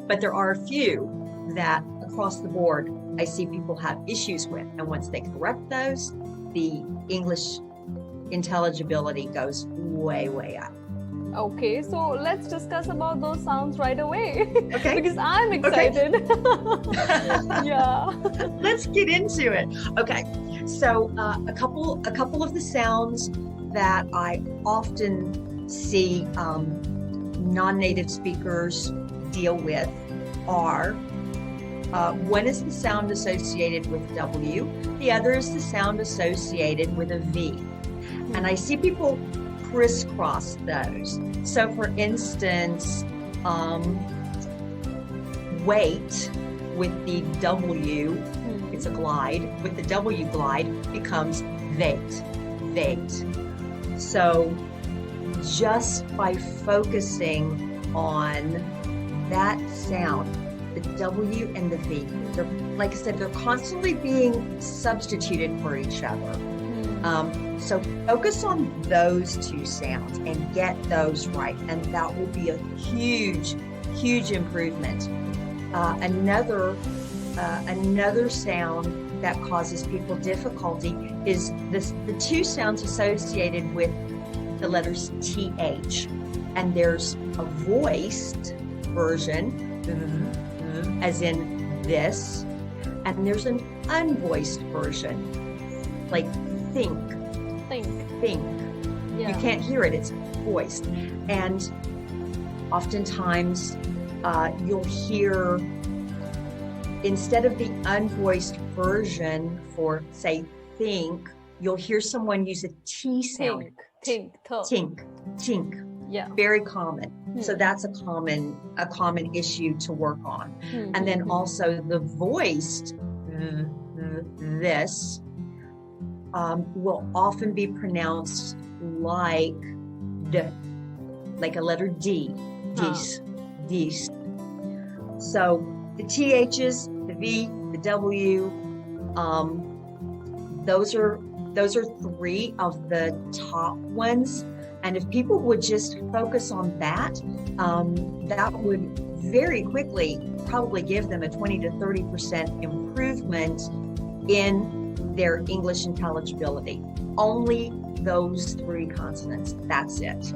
But there are a few that across the board, I see people have issues with. And once they correct those, the English intelligibility goes way, way up. Okay, so let's discuss about those sounds right away. Okay. Because I'm excited. Okay. Yeah. Let's get into it. Okay. So a couple of the sounds that I often see non-native speakers deal with are one is the sound associated with W, the other is the sound associated with a V. And I see people crisscross those. So for instance, wait with the W, it's a glide, with the W glide becomes wait, wait. So just by focusing on that sound, the W and the V, they're, like I said, they're constantly being substituted for each other. So focus on those two sounds and get those right, and that will be a huge, huge improvement. Another sound that causes people difficulty is the two sounds associated with the letters TH, and there's a voiced version, as in this, and there's an unvoiced version, like think. Yeah. You can't hear it, it's voiced. And oftentimes you'll hear, instead of the unvoiced version for, say, think, you'll hear someone use a T sound. Think. Tink. Yeah. Very common. So that's a common issue to work on. And then also the voiced this will often be pronounced like D, like a letter D, dis. So the THs, the V, the W, those are three of the top ones. And if people would just focus on that, that would very quickly probably give them a 20 to 30% improvement in their English intelligibility. Only those three consonants, that's it.